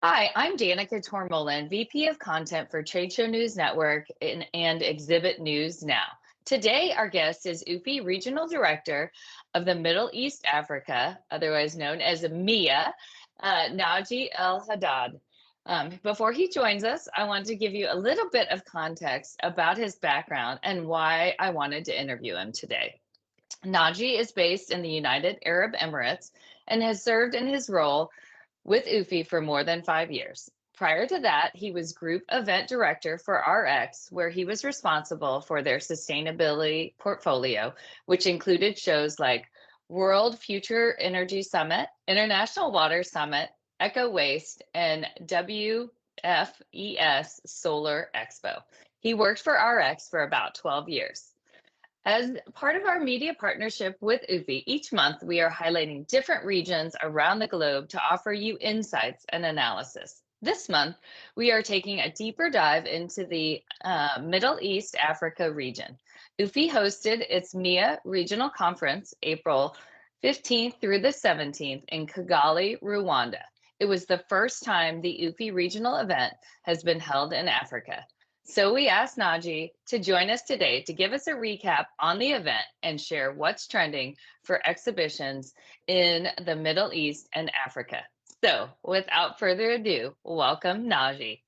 Hi, I'm Danica Tormolen, VP of Content for Trade Show News Network and Exhibit News Now. Today, our guest is UFI Regional Director of the Middle East Africa, otherwise known as MIA, Naji El Haddad. Before he joins us, I want to give you a little bit of context about his background and why I wanted to interview him today. Naji is based in the United Arab Emirates and has served in his role with UFI for more than 5 years. Prior to that, he was Group Event Director for RX, where he was responsible for their sustainability portfolio, which included shows like World Future Energy Summit, International Water Summit, Eco Waste, and WFES Solar Expo. He worked for RX for about 12 years. As part of our media partnership with UFI, each month we are highlighting different regions around the globe to offer you insights and analysis. This month, we are taking a deeper dive into the Middle East Africa region. UFI hosted its MIA Regional Conference April 15th through the 17th in Kigali, Rwanda. It was the first time the UFI regional event has been held in Africa. So we asked Naji to join us today to give us a recap on the event and share what's trending for exhibitions in the Middle East and Africa. So without further ado, welcome Naji.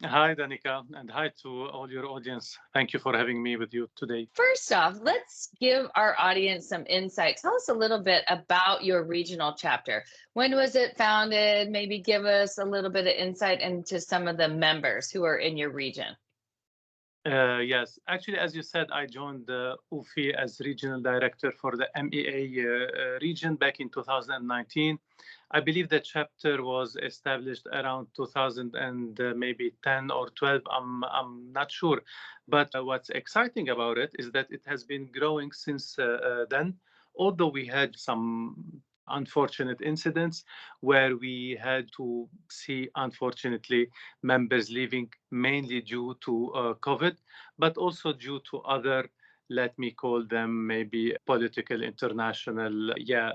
Hi, Danica, and hi to all your audience. Thank you for having me with you today. First off, let's give our audience some insight. Tell us a little bit about your regional chapter. When was it founded? Maybe give us a little bit of insight into some of the members who are in your region. Yes, actually, as you said, I joined the UFI as regional director for the MEA region back in 2019. I believe the chapter was established around 2000 and maybe 10 or 12. I'm not sure. But what's exciting about it is that it has been growing since then, although we had some unfortunate incidents where we had to see, unfortunately, members leaving mainly due to COVID, but also due to other, let me call them maybe political international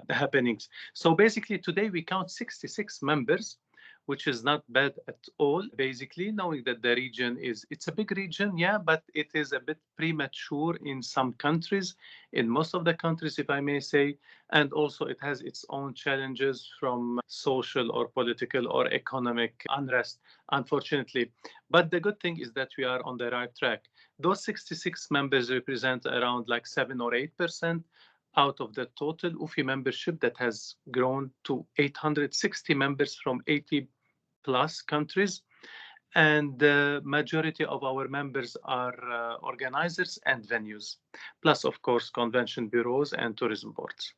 happenings. So basically today we count 66 members, which is not bad at all, basically, knowing that the region it's a big region, yeah, but it is a bit premature in some countries, in most of the countries, if I may say, and also it has its own challenges from social or political or economic unrest, unfortunately. But the good thing is that we are on the right track. Those 66 members represent around like 7 or 8% out of the total UFI membership that has grown to 860 members from 80 plus countries. And the majority of our members are organizers and venues, plus, of course, convention bureaus and tourism boards.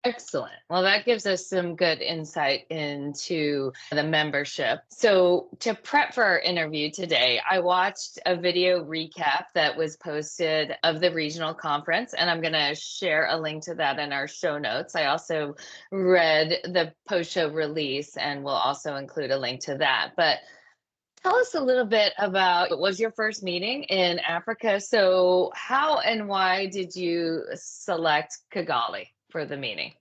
Excellent. Well, that gives us some good insight into the membership. So, to prep for our interview today, I watched a video recap that was posted of the regional conference, and I'm going to share a link to that in our show notes. I also read the post show release, and we'll also include a link to that. But tell us a little bit about, it was your first meeting in Africa. So, how and why did you select Kigali for the meeting?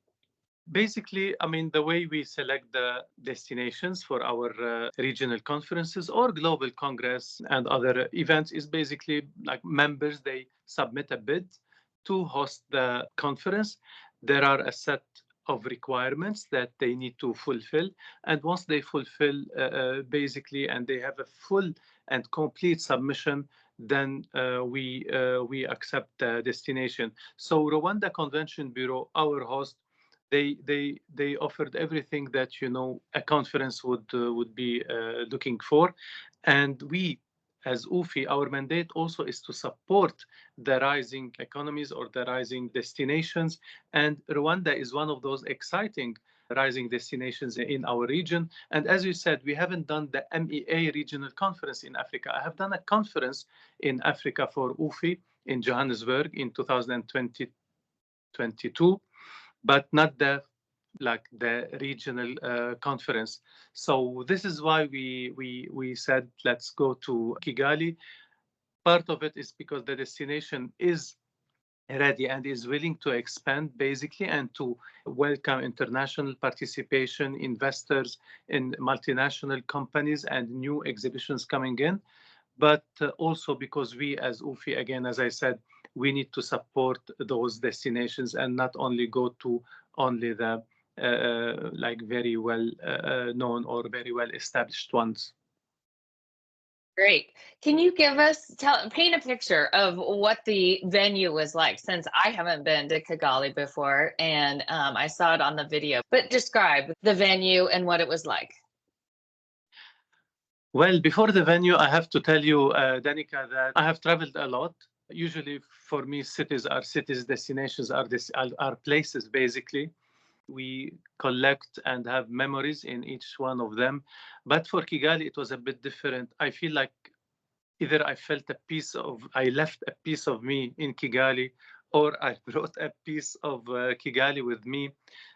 Basically, I mean, the way we select the destinations for our regional conferences or global congress and other events is basically like members, they submit a bid to host the conference. There are a set of requirements that they need to fulfill. And once they fulfill basically, and they have a full and complete submission, then we accept the destination. So Rwanda Convention Bureau, our host, they offered everything that a conference would be looking for, and we as UFI, our mandate also is to support the rising economies or the rising destinations, and Rwanda is one of those exciting rising destinations in our region. And as you said, we haven't done the MEA regional conference in Africa. I have done a conference in Africa for UFI in Johannesburg in 2022, but not the regional conference. So this is why we said let's go to Kigali. Part of it is because the destination is ready and is willing to expand basically and to welcome international participation, investors in multinational companies and new exhibitions coming in. But also because we as UFI, again, as I said, we need to support those destinations and not only go to only the like very well known or very well established ones. Great. Can you give us, paint a picture of what the venue was like, since I haven't been to Kigali before and I saw it on the video, but describe the venue and what it was like. Well, before the venue, I have to tell you, Danica, that I have traveled a lot. Usually for me, cities, destinations are places, basically. We collect and have memories in each one of them. But for Kigali, it was a bit different. I feel like either I left a piece of me in Kigali, or I brought a piece of Kigali with me.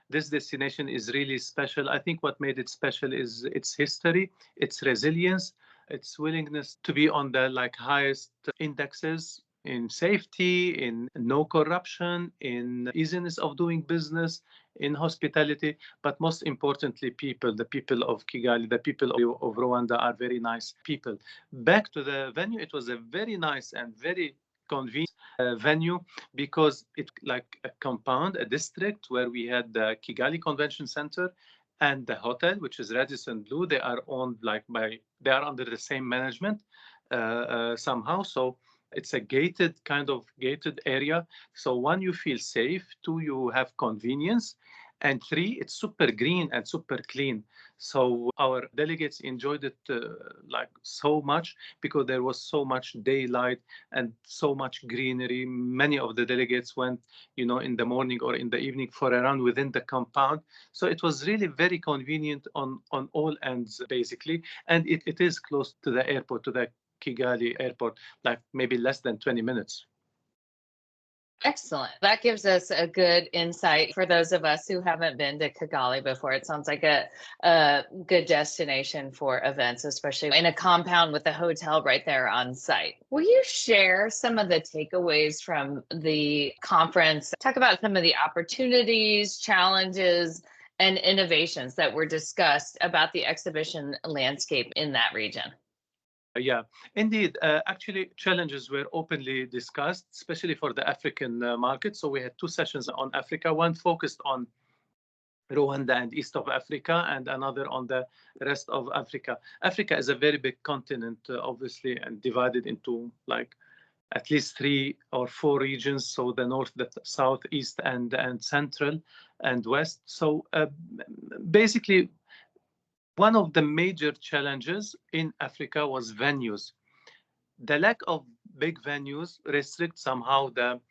This destination is really special. I think what made it special is its history, its resilience, its willingness to be on the highest indexes in safety, in no corruption, in easiness of doing business, in hospitality, but most importantly, the people of Kigali, the people of Rwanda are very nice people. Back to the venue, it was a very nice and very convenient venue because it's like a compound, a district where we had the Kigali Convention Centre and the hotel, which is Radisson Blue. They are owned they are under the same management somehow. So it's a gated area. So one, you feel safe. Two, you have convenience. And three, it's super green and super clean. So our delegates enjoyed it so much because there was so much daylight and so much greenery. Many of the delegates went, in the morning or in the evening for a run within the compound. So it was really very convenient on all ends, basically. And it is close to the airport, to the Kigali airport, like maybe less than 20 minutes. Excellent. That gives us a good insight for those of us who haven't been to Kigali before. It sounds like a good destination for events, especially in a compound with a hotel right there on site. Will you share some of the takeaways from the conference? Talk about some of the opportunities, challenges, and innovations that were discussed about the exhibition landscape in that region. Yeah, indeed. Actually, challenges were openly discussed, especially for the African market. So we had two sessions on Africa, one focused on Rwanda and East of Africa, and another on the rest of Africa. Africa is a very big continent, obviously, and divided into at least 3 or 4 regions. So the north, the south, east, and central and west. So basically, one of the major challenges in Africa was venues. The lack of big venues restricts somehow the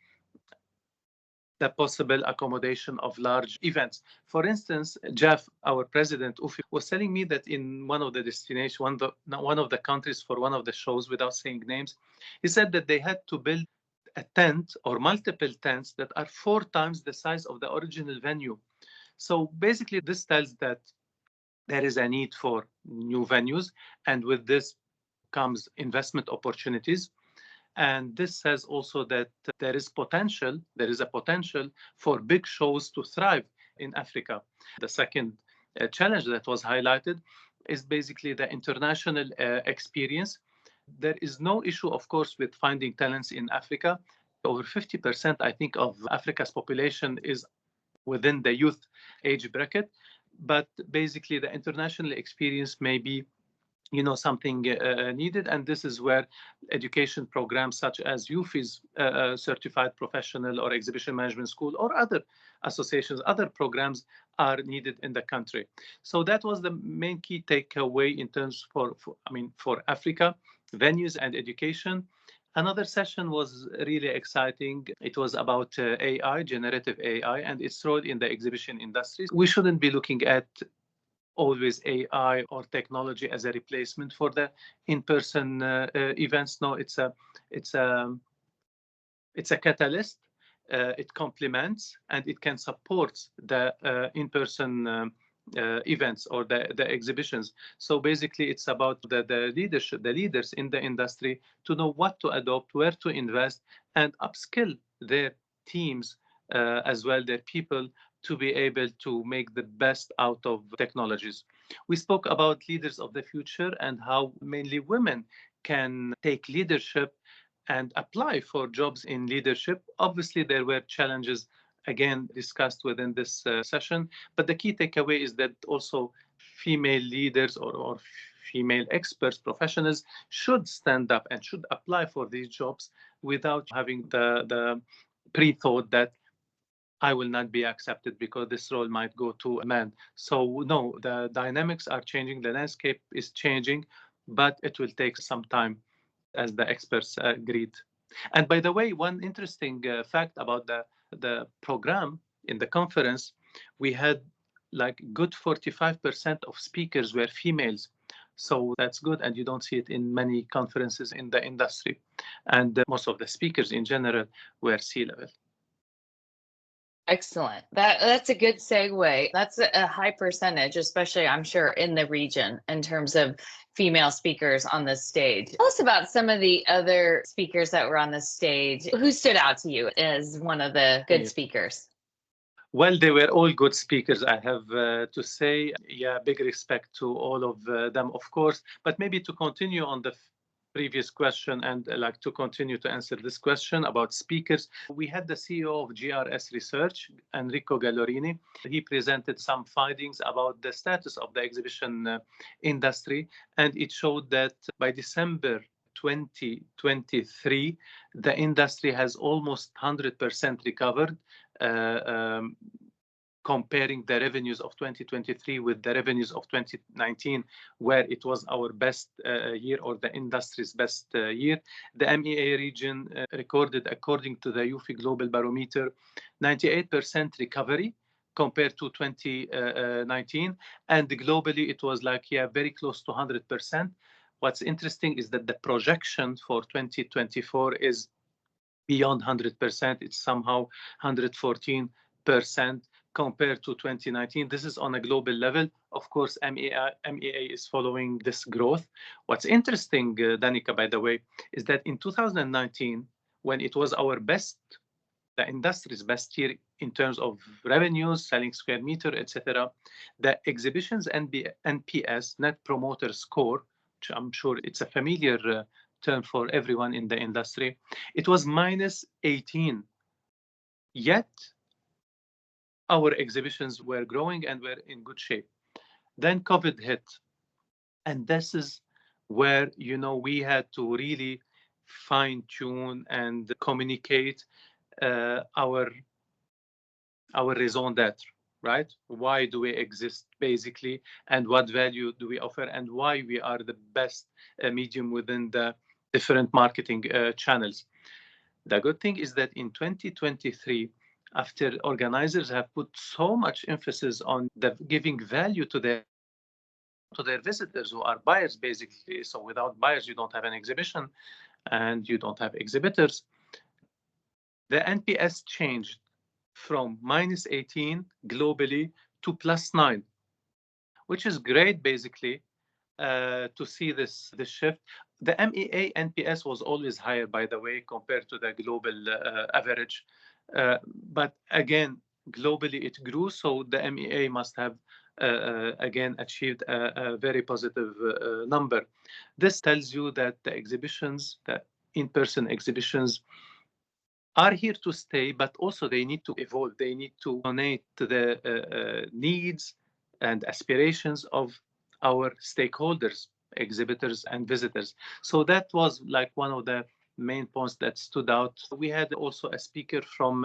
possible accommodation of large events. For instance, Jeff, our president, UFI, was telling me that in one of the destinations, one of the countries for one of the shows, without saying names, he said that they had to build a tent or multiple tents that are 4 times the size of the original venue. So basically, this tells that there is a need for new venues, and with this comes investment opportunities. And this says also that there is a potential for big shows to thrive in Africa. The second challenge that was highlighted is basically the international experience. There is no issue, of course, with finding talents in Africa. Over 50%, I think, of Africa's population is within the youth age bracket. But basically, the international experience may be, something needed. And this is where education programs such as UFI's Certified Professional or Exhibition Management School or other associations, other programs are needed in the country. So that was the main key takeaway in terms for Africa, venues and education. Another session was really exciting. It was about AI, generative AI, and its role in the exhibition industry. We shouldn't be looking at always AI or technology as a replacement for the in-person events. No, it's a catalyst. It complements and it can support the in-person events or the exhibitions. So basically, it's about the leaders in the industry to know what to adopt, where to invest, and upskill their teams as well, their people, to be able to make the best out of technologies. We spoke about leaders of the future and how mainly women can take leadership and apply for jobs in leadership. Obviously, there were challenges, again, discussed within this session, but the key takeaway is that also female leaders or female experts, professionals should stand up and should apply for these jobs without having the pre-thought that I will not be accepted because this role might go to a man. So no, the dynamics are changing, the landscape is changing, but it will take some time, as the experts agreed. And by the way, one interesting fact about the program in the conference, we had like good 45% of speakers were females. So that's good, and you don't see it in many conferences in the industry. And most of the speakers in general were C-level. Excellent. That's a good segue. That's a high percentage, especially I'm sure in the region in terms of female speakers on the stage. Tell us about some of the other speakers that were on the stage. Who stood out to you as one of the good speakers? Well, they were all good speakers, I have to say. Yeah, big respect to all of them, of course. But maybe to continue on the previous question and like to continue to answer this question about speakers, we had the CEO of GRS Research, Enrico Gallorini. He presented some findings about the status of the exhibition industry, and it showed that by December 2023, the industry has almost 100% recovered, comparing the revenues of 2023 with the revenues of 2019, where it was our best year, or the industry's best year. The MEA region recorded, according to the UFI Global Barometer, 98% recovery compared to 2019. And globally, it was like, yeah, very close to 100%. What's interesting is that the projection for 2024 is beyond 100%. It's somehow 114% compared to 2019. This is on a global level. Of course, MEA is following this growth. What's interesting, Danica, by the way, is that in 2019, when it was our best, the industry's best year in terms of revenues, selling square meter, etc., the exhibitions NPS, Net Promoter Score, which I'm sure it's a familiar term for everyone in the industry, it was -18. Yet, our exhibitions were growing and were in good shape. Then COVID hit. And this is where, we had to really fine tune and communicate our raison d'etre, right? Why do we exist, basically, and what value do we offer, and why we are the best medium within the different marketing channels. The good thing is that in 2023, after organizers have put so much emphasis on giving value to their visitors, who are buyers, basically. So without buyers, you don't have an exhibition and you don't have exhibitors. The NPS changed from -18 globally to +9, which is great, basically, to see this shift. The MEA NPS was always higher, by the way, compared to the global average. But again, globally it grew, so the MEA must have again achieved a very positive number. This tells you that the exhibitions, the in-person exhibitions, are here to stay, but also they need to evolve. They need to donate to the needs and aspirations of our stakeholders, exhibitors and visitors. So that was like one of the main points that stood out. We had also a speaker from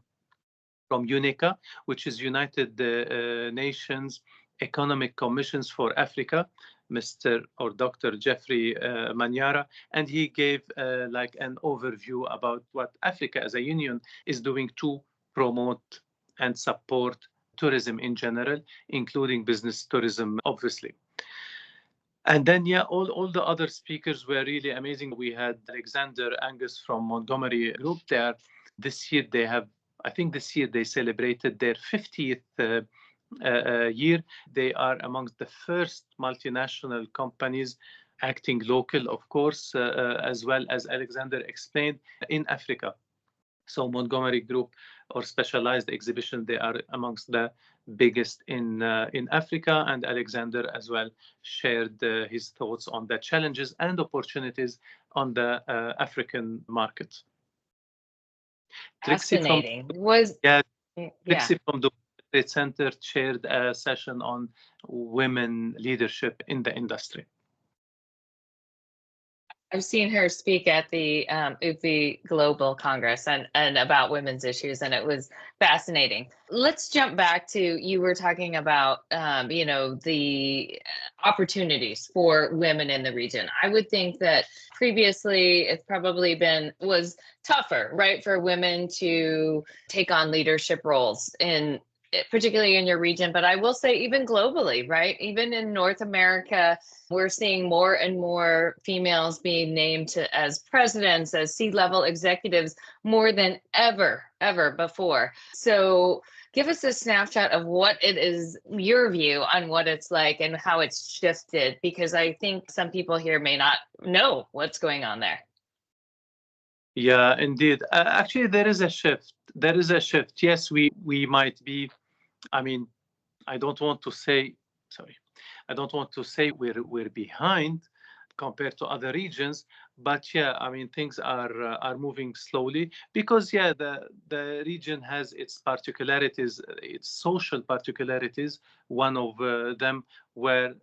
UNECA, which is United Nations Economic Commissions for Africa, Mr. or Dr. Jeffrey Manyara, and he gave like an overview about what Africa as a union is doing to promote and support tourism in general, including business tourism, obviously. And then, yeah, all the other speakers were really amazing. We had Alexander Angus from Montgomery Group there. This year they celebrated their 50th year. They are amongst the first multinational companies acting local, of course, as well as Alexander explained, in Africa. So Montgomery Group or specialized exhibition, they are amongst the biggest in Africa. And Alexander as well shared his thoughts on the challenges and opportunities on the African market. Fascinating. Trixie from the Trade Center chaired a session on women leadership in the industry. I've seen her speak at the UFI Global Congress and about women's issues, and it was fascinating. Let's jump back to, you were talking about, the opportunities for women in the region. I would think that previously it's probably was tougher, right, for women to take on leadership roles particularly in your region, but I will say even globally, right? Even in North America, we're seeing more and more females being named as presidents, as C-level executives, more than ever before. So give us a snapshot of what it is, your view on what it's like and how it's shifted, because I think some people here may not know what's going on there. Yeah, indeed. Actually, there is a shift. Yes, we might be, I don't want to say we're behind compared to other regions, but yeah, things are moving slowly because the region has its particularities, its social particularities. One of them where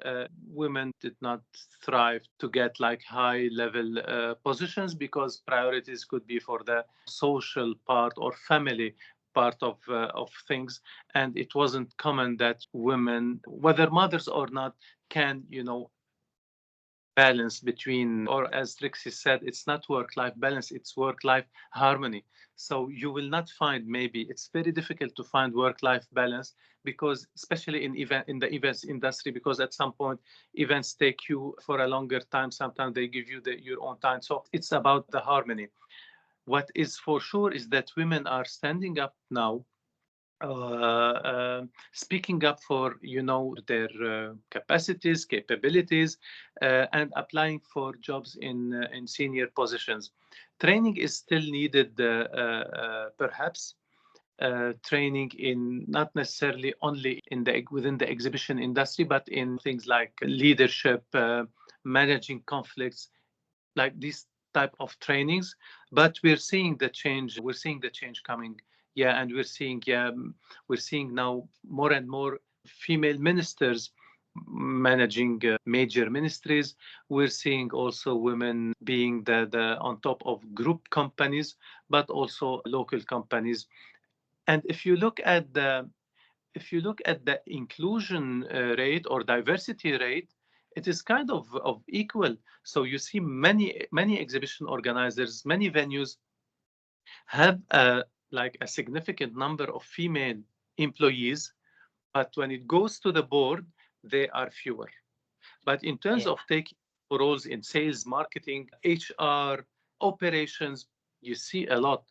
women did not thrive to get like high level positions because priorities could be for the social part or family part of things, and it wasn't common that women, whether mothers or not, can balance between, or as Trixie said, it's not work-life balance, it's work-life harmony. So you will not find, maybe it's very difficult to find work-life balance, because especially in the events industry, because at some point events take you for a longer time, sometimes they give you your own time. So it's about the harmony. What is for sure is that women are standing up now, speaking up for their capacities, capabilities, and applying for jobs in senior positions. Training is still needed, perhaps. Training in not necessarily only within the exhibition industry, but in things like leadership, managing conflicts, like these type of trainings. But we're seeing the change. We're seeing the change coming. Yeah, and we're seeing now more and more female ministers managing major ministries. We're seeing also women being the on top of group companies, but also local companies. And if you look at the inclusion rate or diversity rate, it is kind of equal. So you see many exhibition organizers, many venues have like a significant number of female employees, but when it goes to the board, they are fewer. But in terms of taking roles in sales, marketing, HR, operations, you see a lot.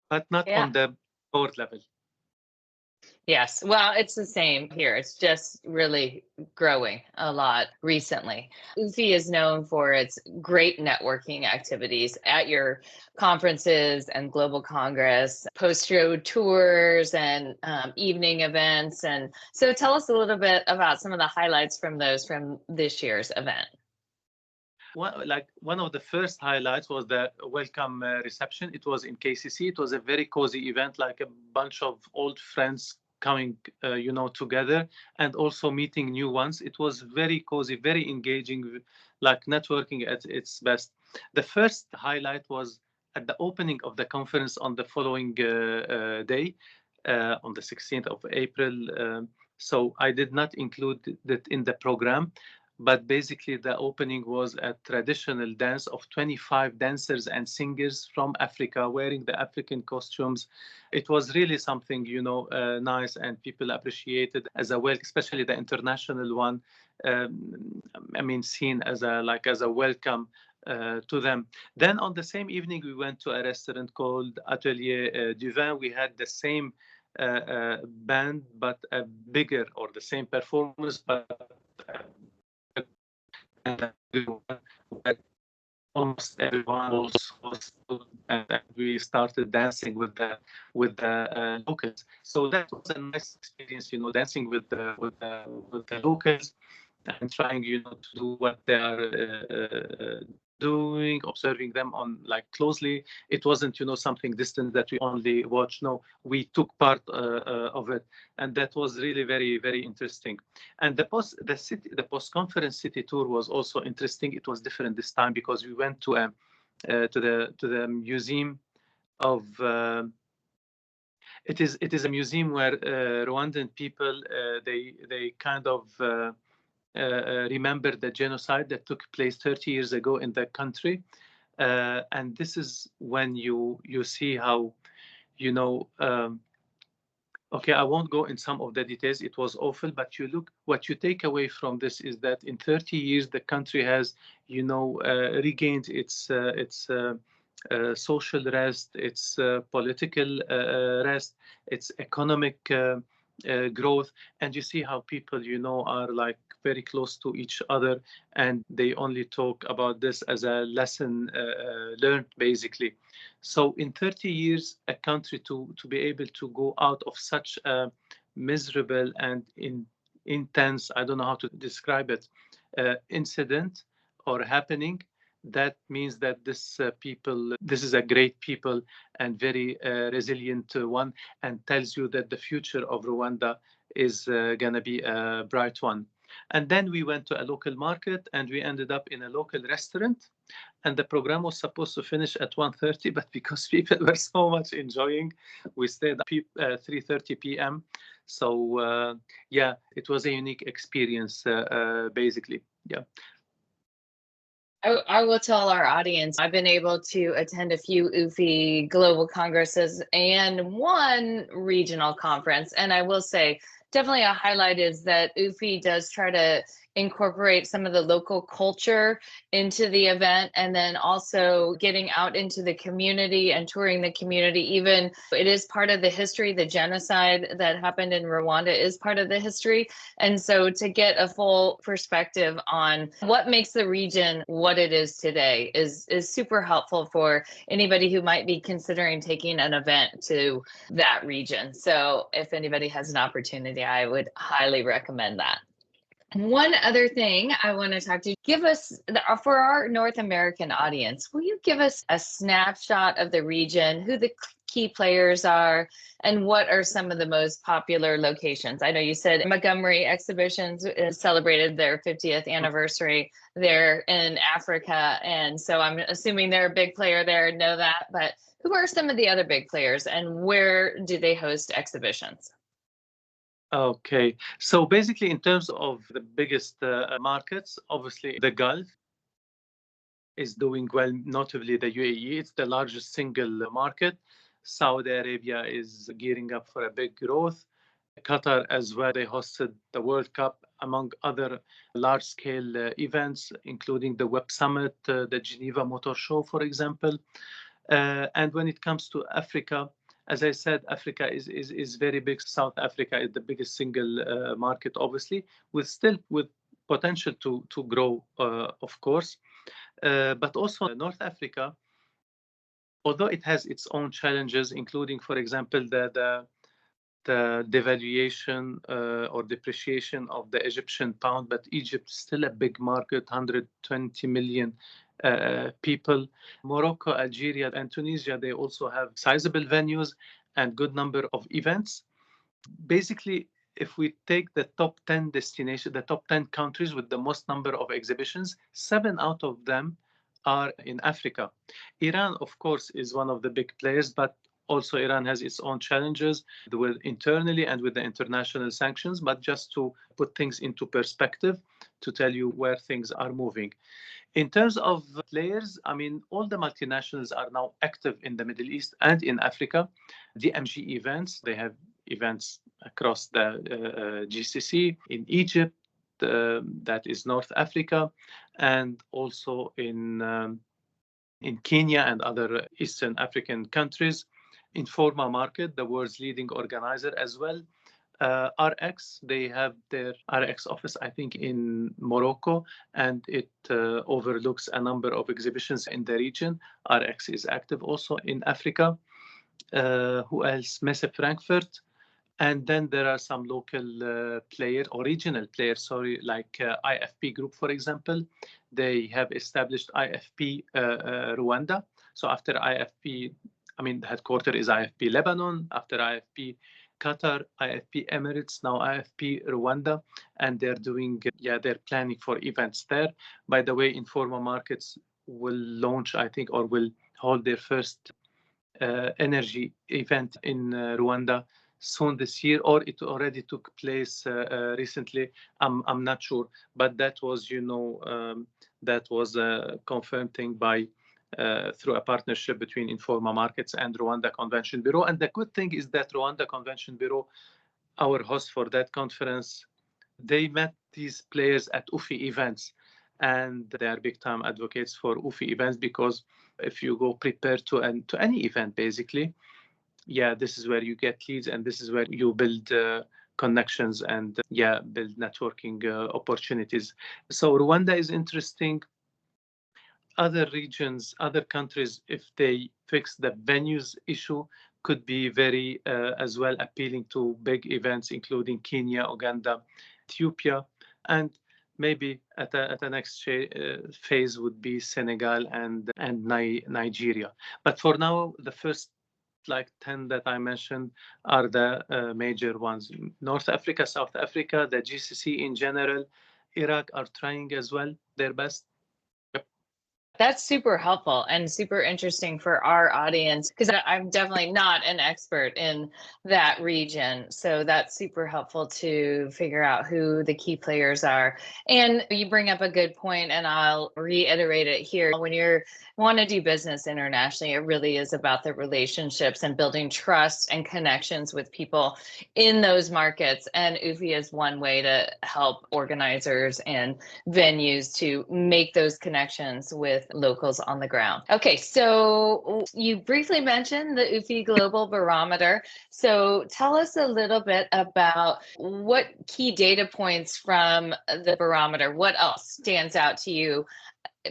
But not on the board level. Yes, well, it's the same here. It's just really growing a lot recently. UFI is known for its great networking activities at your conferences and Global Congress, post-show tours and evening events. And so tell us a little bit about some of the highlights from this year's event. One of the first highlights was the welcome reception. It was in KCC. It was a very cozy event, like a bunch of old friends coming, together, and also meeting new ones. It was very cozy, very engaging, like networking at its best. The first highlight was at the opening of the conference on the following day, on the 16th of April. So I did not include that in the program. But basically, the opening was a traditional dance of 25 dancers and singers from Africa wearing the African costumes. It was really something, nice, and people appreciated as well, especially the international one. Seen as a welcome to them. Then on the same evening, we went to a restaurant called Atelier du Vin. We had the same band, but a bigger, or the same performance, but almost everyone was and we started dancing with the locals. So that was a nice experience, dancing with the locals and trying, to do what they are doing, observing them on closely. It wasn't, something distant that we only watch. No, we took part of it, and that was really very, very interesting. And the post-conference city tour was also interesting. It was different this time because we went to the museum of. It is a museum where Rwandan people they kind of remember the genocide that took place 30 years ago in the country, and this is when you see how, okay, I won't go in some of the details. It was awful, but what you take away from this is that in 30 years the country has, regained its social rest, its political rest, its economic growth, and you see how people, are very close to each other, and they only talk about this as a lesson learned, basically. So in 30 years, a country to be able to go out of such a miserable and intense, I don't know how to describe it, incident or happening, that means that this is a great people and very resilient one, and tells you that the future of Rwanda is going to be a bright one. And then we went to a local market and we ended up in a local restaurant, and the program was supposed to finish at 1:30, but because people were so much enjoying, we stayed at 3:30 p.m. So yeah, it was a unique experience, basically. Yeah. I will tell our audience, I've been able to attend a few UFI global congresses and one regional conference. And I will say, definitely a highlight is that UFI does try to incorporate some of the local culture into the event, and then also getting out into the community and touring the community. Even it is part of the history, the genocide that happened in Rwanda is part of the history. And so to get a full perspective on what makes the region what it is today is super helpful for anybody who might be considering taking an event to that region. So if anybody has an opportunity, I would highly recommend that. One other thing I want to talk to you, give us, for our North American audience, will you give us a snapshot of the region, who the key players are, and what are some of the most popular locations? I know you said Montgomery Exhibitions celebrated their 50th anniversary there in Africa, and so I'm assuming they're a big player there, know that, but who are some of the other big players and where do they host exhibitions? Okay, so basically, in terms of the biggest markets, obviously the Gulf is doing well, notably the UAE. It's the largest single market. Saudi Arabia is gearing up for a big growth. Qatar as well, they hosted the World Cup, among other large-scale events, including the Web Summit, the Geneva Motor Show, for example. And when it comes to Africa, as I said, Africa is very big. South Africa is the biggest single market, obviously, with potential to grow, of course. But also North Africa, although it has its own challenges, including, for example, the devaluation or depreciation of the Egyptian pound, but Egypt is still a big market, 120 million people. Morocco, Algeria, and Tunisia, they also have sizable venues and good number of events. Basically, if we take the top 10 destinations, the top 10 countries with the most number of exhibitions, 7 out of them are in Africa. Iran, of course, is one of the big players, but also Iran has its own challenges internally and with the international sanctions. But just to put things into perspective, to tell you where things are moving. In terms of players, I mean, all the multinationals are now active in the Middle East and in Africa. The MG events, they have events across the GCC, in Egypt, that is North Africa, and also in Kenya and other Eastern African countries. Informa Market, the world's leading organizer as well. RX, they have their RX office, I think, in Morocco, and it overlooks a number of exhibitions in the region. RX is active also in Africa. Who else? Messe Frankfurt. And then there are some local players or regional players, sorry, like IFP Group, for example. They have established IFP Rwanda. So after IFP, I mean, the headquarters is IFP Lebanon. After IFP Qatar, IFP Emirates, now IFP Rwanda. And they're doing, they're planning for events there. By the way, Informa Markets will launch, I think, or will hold their first energy event in Rwanda soon this year, or it already took place recently. I'm not sure, but that was, that was a confirmed thing by through a partnership between Informa Markets and Rwanda Convention Bureau. And the good thing is that Rwanda Convention Bureau, our host for that conference, they met these players at UFI events, and they are big time advocates for UFI events, because if you go prepared to any event, basically, this is where you get leads, and this is where you build connections and build networking opportunities. So Rwanda is interesting. Other regions, other countries, if they fix the venues issue, could be very as well appealing to big events, including Kenya, Uganda, Ethiopia, and maybe at the next phase would be Senegal and Nigeria. But for now, the first like 10 that I mentioned are the major ones. North Africa, South Africa, the GCC in general, Iraq are trying as well their best. That's super helpful and super interesting for our audience, because I'm definitely not an expert in that region. So that's super helpful to figure out who the key players are. And you bring up a good point, and I'll reiterate it here. When you want to do business internationally, it really is about the relationships and building trust and connections with people in those markets. And UFI is one way to help organizers and venues to make those connections with locals on the ground. Okay, so you briefly mentioned the UFI Global Barometer. So tell us a little bit about what key data points from the barometer, what else stands out to you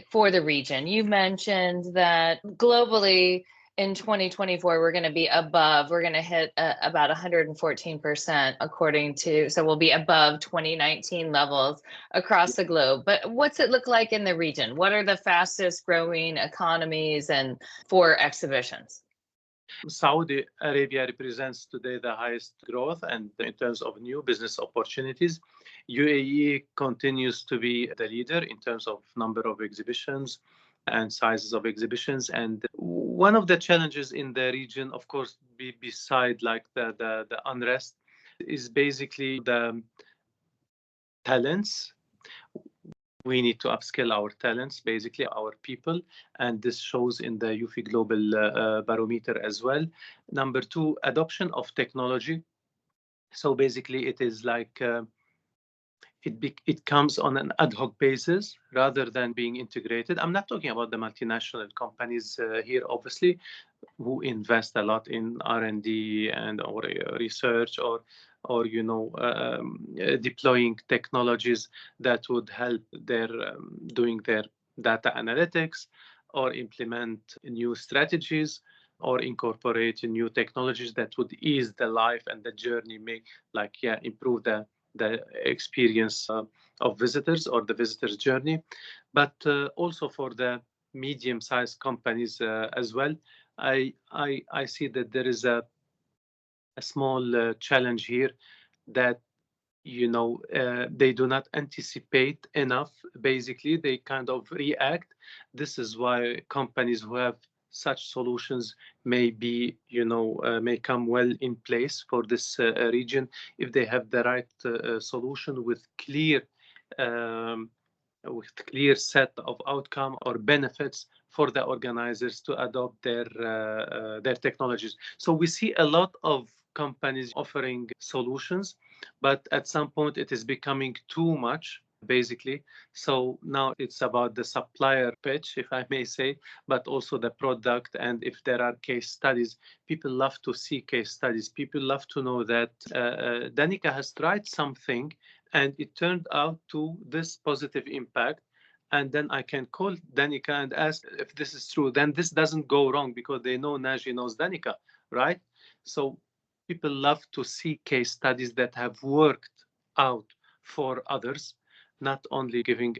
for the region? You mentioned that globally in 2024, we're going to be above, we're going to hit about 114% according to, so we'll be above 2019 levels across the globe. But what's it look like in the region? What are the fastest growing economies and for exhibitions? Saudi Arabia represents today the highest growth, and in terms of new business opportunities, UAE continues to be the leader in terms of number of exhibitions and sizes of exhibitions. And one of the challenges in the region, of course, beside like the unrest, is basically the talents. We need to upskill our talents, basically our people, and this shows in the UFI Global Barometer as well. Number two, adoption of technology. So basically, it is like it comes on an ad hoc basis rather than being integrated. I'm not talking about the multinational companies here, obviously, who invest a lot in R&D and or research or deploying technologies that would help their doing their data analytics or implement new strategies or incorporate new technologies that would ease the life and the journey, improve the experience of visitors or the visitors' journey, but also for the medium-sized companies as well. I see that there is a small challenge here that they do not anticipate enough. Basically, they kind of react. This is why companies who have such solutions may come well in place for this region if they have the right solution with clear set of outcome or benefits for the organizers to adopt their technologies. So we see a lot of companies offering solutions, but at some point it is becoming too much basically. So now it's about the supplier pitch, if I may say, but also the product. And if there are case studies, people love to see case studies. People love to know that Danica has tried something and it turned out to this positive impact. And then I can call Danica and ask if this is true. Then this doesn't go wrong because they know Naji knows Danica, right? So people love to see case studies that have worked out for others, not only giving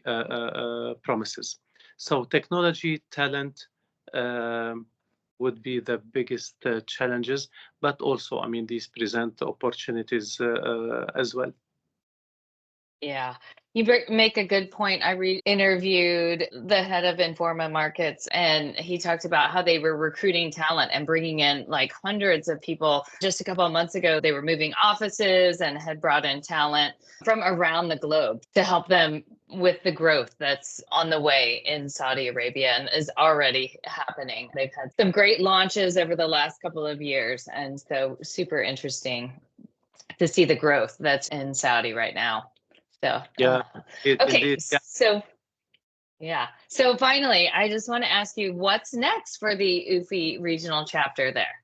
promises. So technology, talent would be the biggest challenges, but also, I mean, these present opportunities as well. Yeah, you make a good point. I interviewed the head of Informa Markets, and he talked about how they were recruiting talent and bringing in like hundreds of people. Just a couple of months ago, they were moving offices and had brought in talent from around the globe to help them with the growth that's on the way in Saudi Arabia and is already happening. They've had some great launches over the last couple of years, and so super interesting to see the growth that's in Saudi right now. So, Yeah, okay. indeed. Yeah. So, yeah. So finally, I just want to ask you what's next for the UFI regional chapter there?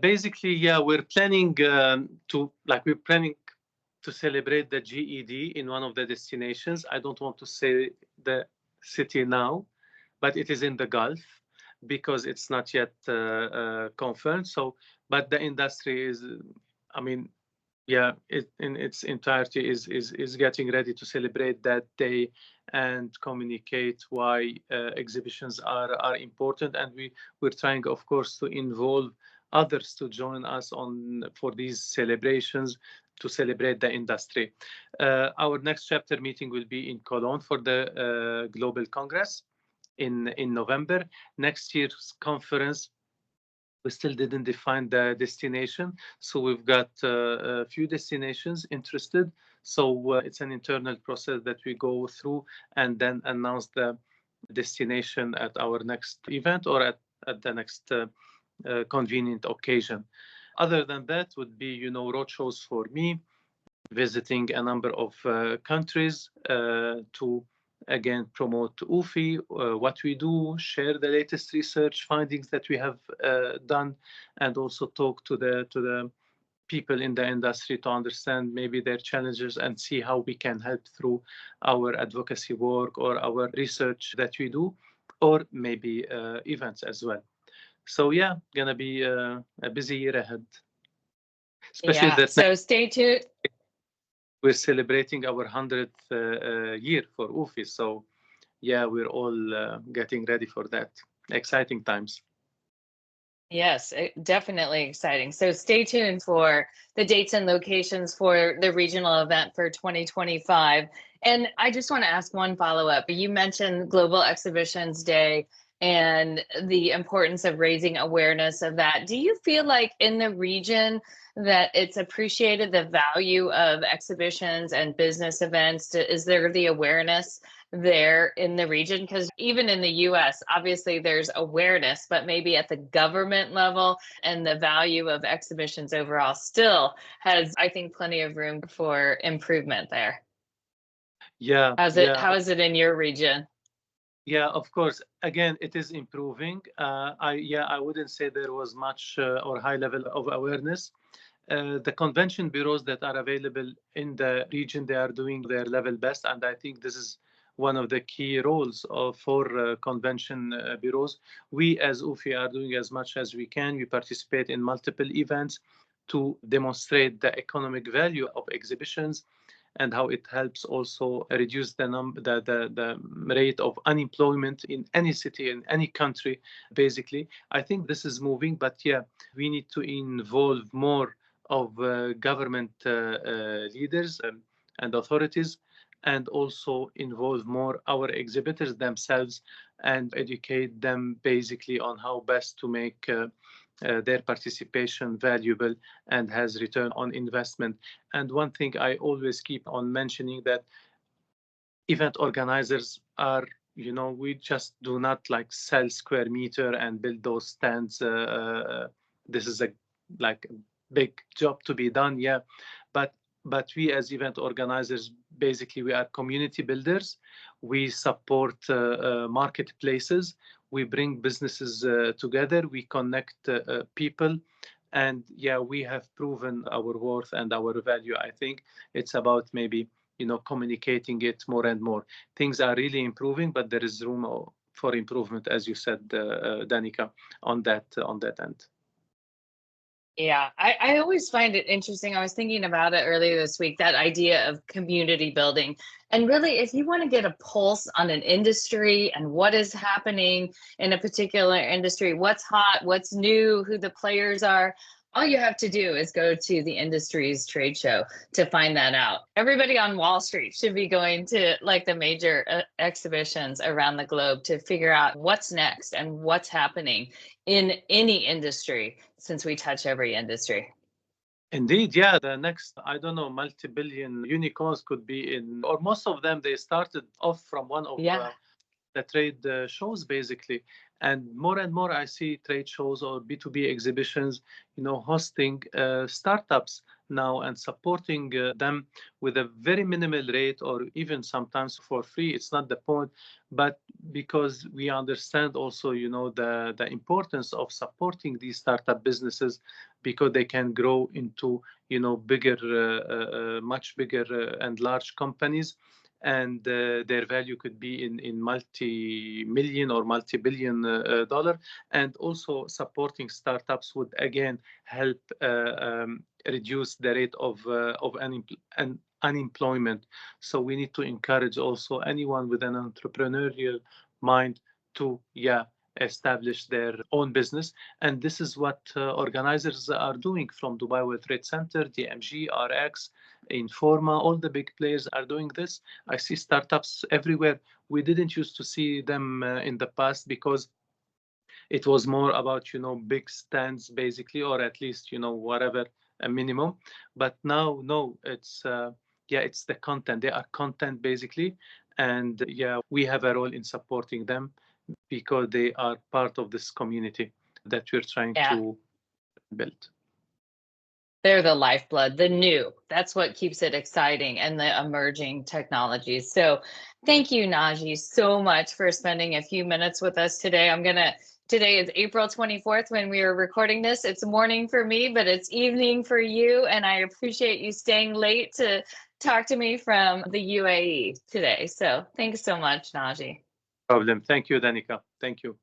Basically, yeah, we're planning to celebrate the GED in one of the destinations. I don't want to say the city now, but it is in the Gulf because it's not yet confirmed. So, but the industry is, I mean, yeah, it in its entirety is getting ready to celebrate that day and communicate why exhibitions are important. And we're trying, of course, to involve others to join us on for these celebrations to celebrate the industry. Our next chapter meeting will be in Cologne for the Global Congress in November. Next year's conference, we still didn't define the destination. So we've got a few destinations interested. So it's an internal process that we go through and then announce the destination at our next event or at the next convenient occasion. Other than that would be, roadshows for me, visiting a number of countries to again promote UFI, what we do, share the latest research findings that we have done, and also talk to the people in the industry to understand maybe their challenges and see how we can help through our advocacy work or our research that we do, or maybe events as well. So yeah, gonna be a busy year ahead. Especially yeah. So stay tuned. We're celebrating our 100th year for UFI. So, yeah, we're all getting ready for that. Exciting times. Yes, definitely exciting. So stay tuned for the dates and locations for the regional event for 2025. And I just want to ask one follow-up. You mentioned Global Exhibitions Day and the importance of raising awareness of that. Do you feel like in the region that it's appreciated, the value of exhibitions and business events? Is there the awareness there in the region? Because even in the US, obviously there's awareness, but maybe at the government level and the value of exhibitions overall still has, I think, plenty of room for improvement there. Yeah. How is it in your region? Yeah, of course. Again, it is improving. I wouldn't say there was much or high level of awareness. The convention bureaus that are available in the region, they are doing their level best, and I think this is one of the key roles for convention bureaus. We as UFI are doing as much as we can. We participate in multiple events to demonstrate the economic value of exhibitions and how it helps also reduce the rate of unemployment in any city, in any country, basically. I think this is moving, but yeah, we need to involve more of government leaders and authorities, and also involve more our exhibitors themselves and educate them basically on how best to make their participation valuable and has return on investment. And one thing I always keep on mentioning, that event organizers are, we just do not like sell square meter and build those stands. This is a big job to be done, yeah, but But we as event organizers, basically, we are community builders. We support marketplaces. We bring businesses together. We connect people. And yeah, we have proven our worth and our value. I think it's about maybe, communicating it more and more. Things are really improving, but there is room for improvement, as you said, Danica, on that end. Yeah, I always find it interesting. I was thinking about it earlier this week, that idea of community building. And really, if you want to get a pulse on an industry and what is happening in a particular industry, what's hot, what's new, who the players are, all you have to do is go to the industry's trade show to find that out. Everybody on Wall Street should be going to like the major exhibitions around the globe to figure out what's next and what's happening in any industry, since we touch every industry. Indeed, yeah. The next, I don't know, multi-billion unicorns could be in, or most of them, they started off from one of the trade shows, basically. And more I see trade shows or B2B exhibitions, hosting startups now and supporting them with a very minimal rate, or even sometimes for free. It's not the point, but because we understand also, the importance of supporting these startup businesses, because they can grow into, bigger, much bigger and large companies. And their value could be in multi-million or multi-billion dollar. And also supporting startups would again help reduce the rate of unemployment. So we need to encourage also anyone with an entrepreneurial mind to establish their own business. And this is what organizers are doing from Dubai World Trade Center, DMG, RX, Informa. All the big players are doing this. I see startups everywhere. We didn't used to see them in the past, because it was more about, big stands, basically, or at least, whatever, a minimum. But now, no, it's it's the content. They are content, basically. And we have a role in supporting them, because they are part of this community that we're trying to build. They're the lifeblood, the new. That's what keeps it exciting, and the emerging technologies. So thank you, Naji, so much for spending a few minutes with us today. Today is April 24th when we are recording this. It's morning for me, but it's evening for you. And I appreciate you staying late to talk to me from the UAE today. So thanks so much, Naji. Problem. Thank you, Danica. Thank you.